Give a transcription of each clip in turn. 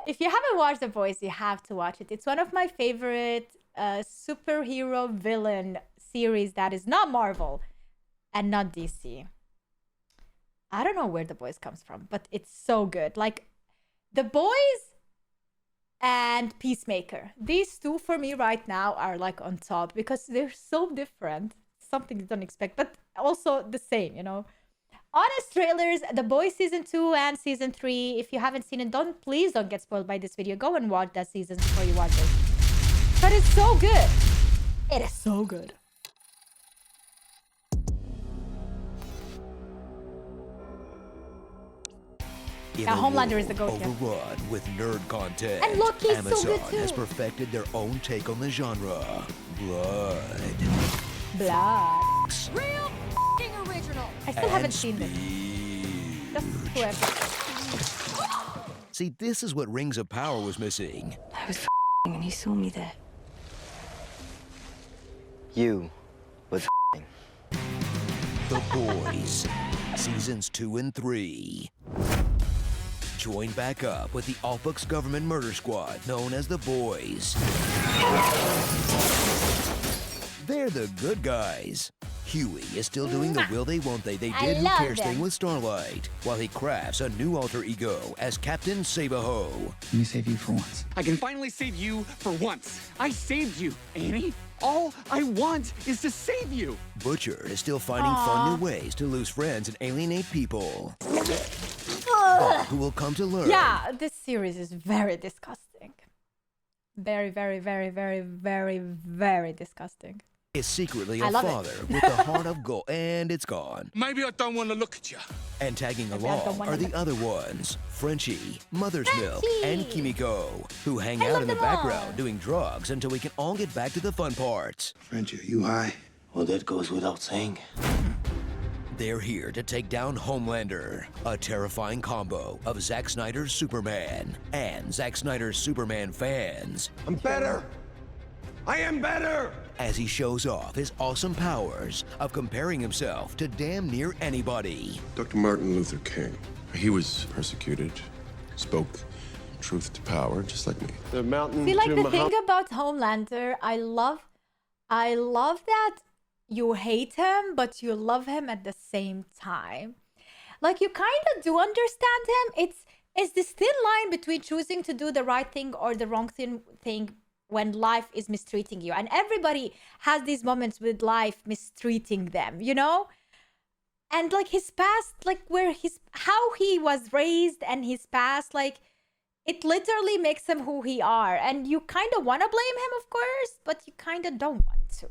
If you haven't watched The Boys, you have to watch it. It's one of my favorite superhero villain series that is not Marvel and not DC. I don't know where The Boys comes from, but it's so good. Like, The Boys and Peacemaker. These two for me right now are like on top because they're so different. Something you don't expect, but also the same, you know. Honest trailers, The Boys season 2 and season 3. If you haven't seen it, please don't get spoiled by this video. Go and watch that season before you watch it. But it's so good. It is so good. Yeah, Homelander is the go-to. Overrun with nerd content. And look, he's Amazon so good too. has perfected their own take on the genre. Blood. Real original. I still haven't seen this. Just 2 episodes. See, this is what Rings of Power was missing. I was and he saw me there. You was The Boys, seasons 2 and 3. Join back up with the Alpux government murder squad known as the Boys. They're the good guys. Huey is still doing the will they won't they did who cares thing with Starlight, while he crafts a new alter ego as Captain Sabaho. Let me save you for once. I can finally save you for once. I saved you, Annie. All I want is to save you. Butcher is still finding fun new ways to lose friends and alienate people. Who will come to learn. Yeah, this series is very disgusting. Very, very, very, very, very, very disgusting. Is secretly I a love father with a heart of gold, and it's gone. Maybe I don't want to look at you. And tagging Maybe I don't along wanna are the look. other ones, Frenchie, Mother's Milk, and Kimiko, who hang I out love in the them all. background doing drugs until we can all get back to the fun parts. Frenchie, are you high? Well, that goes without saying. They're here to take down Homelander, a terrifying combo of Zack Snyder's Superman and Zack Snyder's Superman fans, I'm better. I am better. as he shows off his awesome powers of comparing himself to damn near anybody. Dr. Martin Luther King. He was persecuted, spoke truth to power, just like me. The mountain See, like to the Muhammad. thing about Homelander, I love that you hate him, but you love him at the same time. Like, you kind of do understand him. It's this thin line between choosing to do the right thing or the wrong thing when life is mistreating you. And everybody has these moments with life mistreating them, you know? And like his past, like how he was raised and his past, like it literally makes him who he are. And you kind of want to blame him, of course, but you kind of don't want to.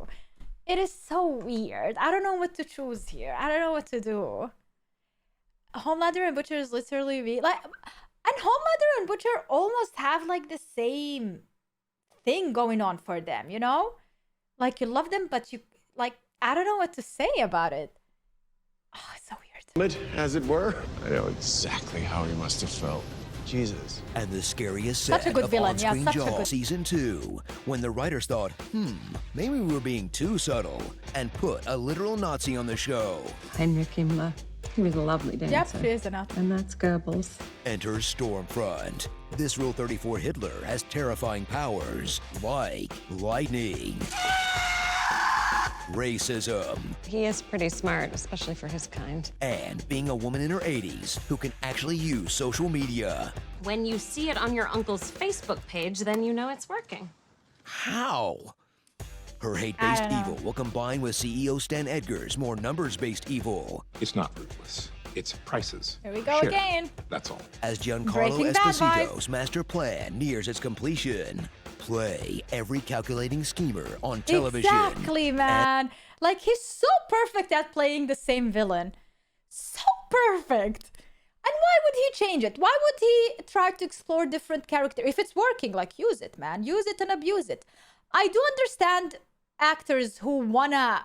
It is so weird. I don't know what to choose here. I don't know what to do. Homelander and Butcher is literally like, and Homelander and Butcher almost have like the same thing going on for them, you know? Like, you love them, but you like, I don't know what to say about it. Oh, it's so weird. As it were. I know exactly how he must have felt. Jesus. And the scariest Such a set good of villain, yeah, on-screen such a jaw good- season 2, when the writers thought, maybe we were being too subtle, and put a literal Nazi on the show. Heinrich Himmler. He was a lovely dancer. Yep, she is enough. And that's Goebbels. Enters Stormfront. This Rule 34 Hitler has terrifying powers like lightning, racism, He is pretty smart, especially for his kind. and being a woman in her 80s who can actually use social media. When you see it on your uncle's Facebook page, then you know it's working. How? Her I hate-based don't know. evil will combine with CEO Stan Edgar's more numbers-based evil It's not ruthless. It's prices. Here we go Share. again. That's all. as Giancarlo Breaking Bad Esposito's master plan nears its completion. Play every calculating schemer on television. Exactly, man. Like, he's so perfect at playing the same villain. So perfect. And why would he change it? Why would he try to explore different character? If it's working, like, use it, man. Use it and abuse it. I do understand actors who wanna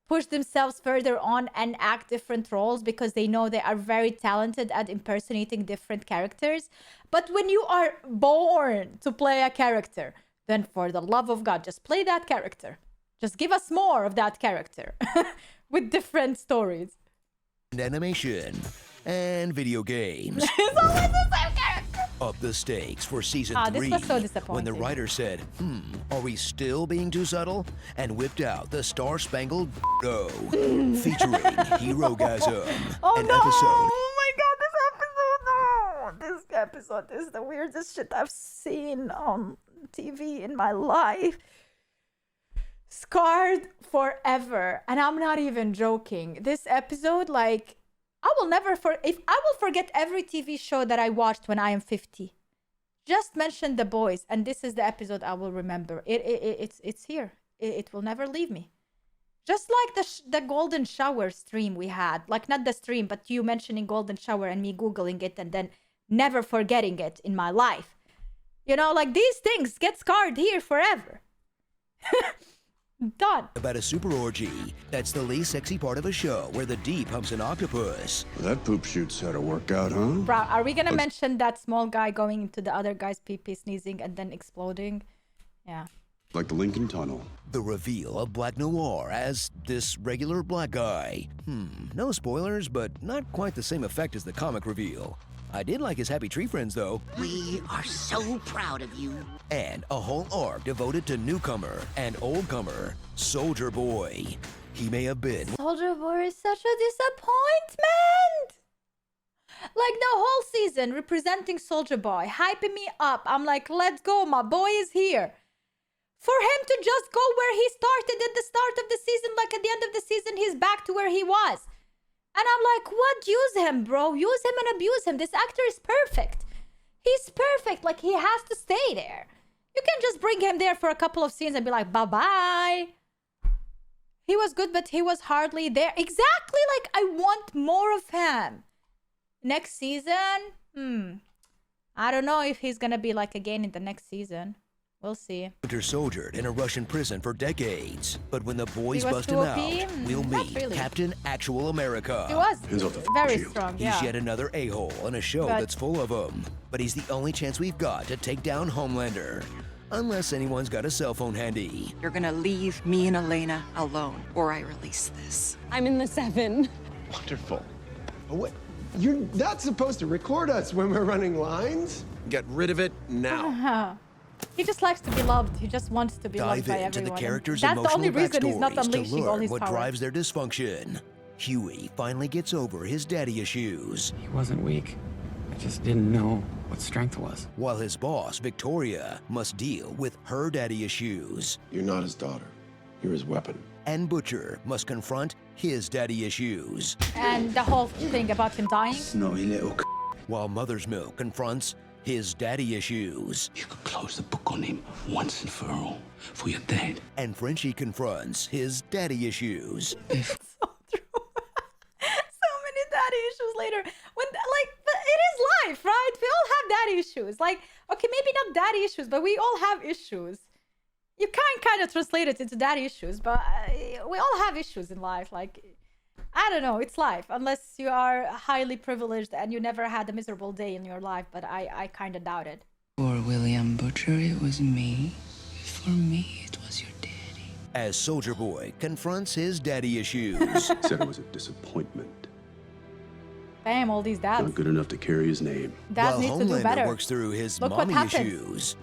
push themselves further on and act different roles because they know they are very talented at impersonating different characters. But when you are born to play a character, then for the love of God, just play that character. Just give us more of that character with different stories. animation, and video games. It's always the same character. A upped the stakes for season This 3 was so when the disappointing. writer said, are we still being too subtle? And whipped out the Star-Spangled Go, featuring Hero-gasm, an episode Oh my god, this episode is the weirdest shit I've seen on TV in my life. Scarred forever. And I'm not even joking. This episode, like, I will forget every TV show that I watched when I am 50. Just mention The Boys, and this is the episode I will remember. It's here. It will never leave me. Just like the golden shower stream we had. Like, not the stream, but you mentioning golden shower and me Googling it and then never forgetting it in my life. You know, like, these things get scarred here forever. Done. about a super orgy. That's the least sexy part of a show where the D pumps an octopus. That poop shoot's had a workout, huh? Bro, are we gonna mention that small guy going into the other guy's pee-pee, sneezing, and then exploding? Yeah. Like the Lincoln Tunnel. The reveal of Black Noir as this regular black guy. No spoilers, but not quite the same effect as the comic reveal. I did like his happy tree friends, though. We are so proud of you. And a whole arc devoted to newcomer and oldcomer, Soldier Boy. He may have been Soldier Boy is such a disappointment. Like, the whole season representing Soldier Boy, hyping me up. I'm like, let's go, my boy is here. For him to just go where he started at the start of the season, like at the end of the season, he's back to where he was. And I'm like, what? Use him, bro. Use him and abuse him. This actor is perfect. He's perfect. Like, he has to stay there. You can just bring him there for a couple of scenes and be like, bye-bye. He was good, but he was hardly there. Exactly, like, I want more of him. Next season? I don't know if he's gonna be like again in the next season. We'll see. Winter soldiered in a Russian prison for decades. But when the boys He was bust him too out, OP? we'll Not meet really. Captain Actual America. He was Hands off the very shield. strong, He's yeah. yet another a-hole on a show But- that's full of them. But he's the only chance we've got to take down Homelander. Unless anyone's got a cell phone handy. You're gonna leave me and Elena alone, or I release this. I'm in the 7. Wonderful. Oh, what? You're not supposed to record us when we're running lines. Get rid of it now. He just likes to be loved. He just wants to be loved Dive by into everyone. the characters' That's the emotional only reason he's not backstories to unleashing all learn his what power. drives their dysfunction. Huey finally gets over his daddy issues, He wasn't weak. I just didn't know what strength was. while his boss, Victoria, must deal with her daddy issues. You're not his daughter. You're his weapon. And Butcher must confront his daddy issues, And the whole thing about him dying. Snotty little while Mother's Milk confronts his daddy issues. You could close the book on him once and for all, for your dad. And Frenchie confronts his daddy issues. So true. So many daddy issues later. When, like, but it is life, right? We all have daddy issues. Like, okay, maybe not daddy issues, but we all have issues. You can kind of translate it into daddy issues, but we all have issues in life. Like, I don't know, it's life. Unless you are highly privileged and you never had a miserable day in your life, but I kind of doubt it. For William Butcher, it was me. For me, it was your daddy. As Soldier Boy confronts his daddy issues. Said it was a disappointment. Damn, all these dads. Not good enough to carry his name. Dads while need to do Homelander better. works through his Look what mommy happens. issues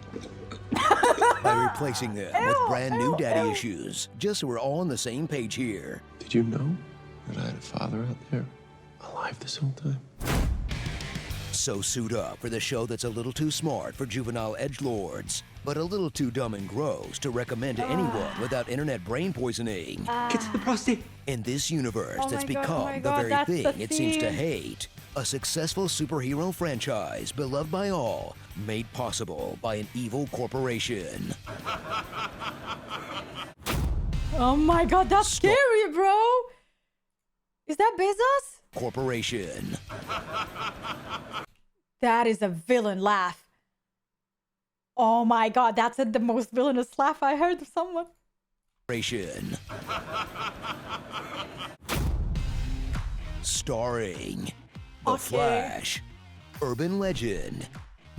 by replacing them with brand new daddy issues, just so we're all on the same page here. Did you know that I had a father out there alive this whole time? So suit up for the show that's a little too smart for juvenile edgelords, but a little too dumb and gross to recommend to anyone without internet brain poisoning. Get to the prostate. In this universe Oh that's my God, become oh my the God, very that's thing the it seems to theme. hate. A successful superhero franchise beloved by all, made possible by an evil corporation. Oh my God, that's scary, bro. Is that Bezos? Corporation. That is a villain laugh. Oh my God, that's the most villainous laugh I heard of someone. Corporation. Starring The Okay. Flash, Urban Legend,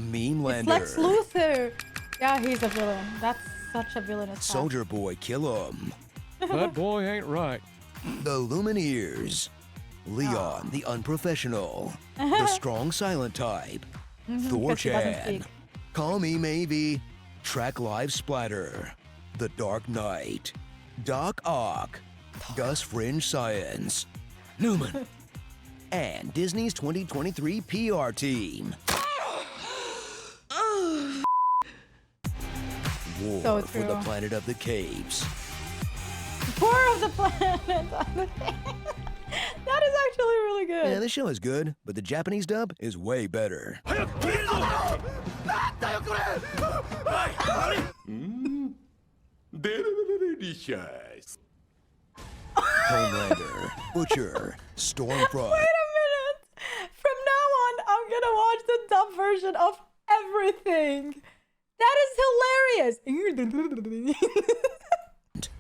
Memelander, It's Lex Luthor. Yeah, he's a villain. That's such a villainous laugh. Soldier Boy Kill'em, That boy ain't right. The Lumineers, Leon the Unprofessional, the Strong Silent Type, Thor 'cause he doesn't Chan, speak. Call Me Maybe, Track Live Splatter, The Dark Knight, Doc Ock, Gus Fringe Science, Newman, and Disney's 2023 PR team. War So for the true. Planet of the Capes. War of the Planet. That is actually really good. Yeah, the show is good, but the Japanese dub is way better. Delicious. Homelander, Butcher, Stormfront, Wait a minute. From now on, I'm gonna watch the dub version of everything. That is hilarious.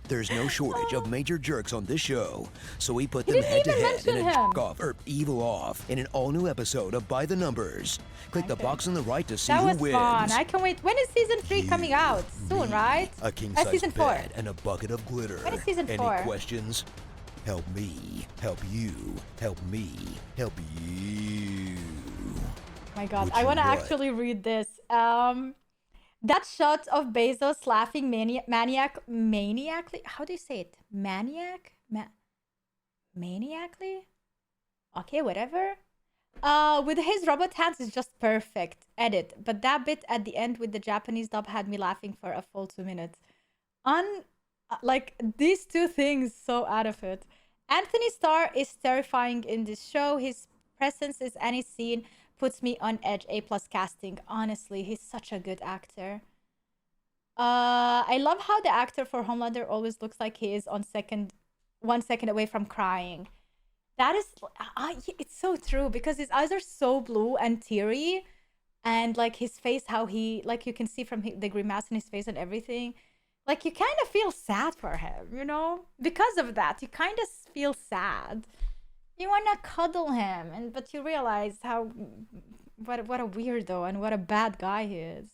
There's no shortage of major jerks on this show, so we put He them didn't head to even head in a mention him. jerk off or evil off in an all-new episode of By the Numbers. Click the box on the right to see That who was wins. fun. I can wait. When is season 3 coming out? Soon, right? A king-size Season 4. bed and a bucket of glitter. When is season Any 4? questions? Help me, help you, help me, help you. My God, Which I want to what? actually read this. That shot of Bezos laughing maniacally. How do you say it? Maniacally? Okay, whatever. With his robot hands is just perfect. Edit. But that bit at the end with the Japanese dub had me laughing for a full 2 minutes. Like these two things so out of it. Anthony Starr is terrifying in this show. His presence in any scene puts me on edge. A+ casting. Honestly, he's such a good actor. I love how the actor for Homelander always looks like he is on 1 second away from crying. That is, it's so true because his eyes are so blue and teary, and like his face, how he, like you can see from the grimace in his face and everything. Like you kind of feel sad for him, you know, because of that. You kind of feel sad. You want to cuddle him, but you realize what a weirdo and what a bad guy he is.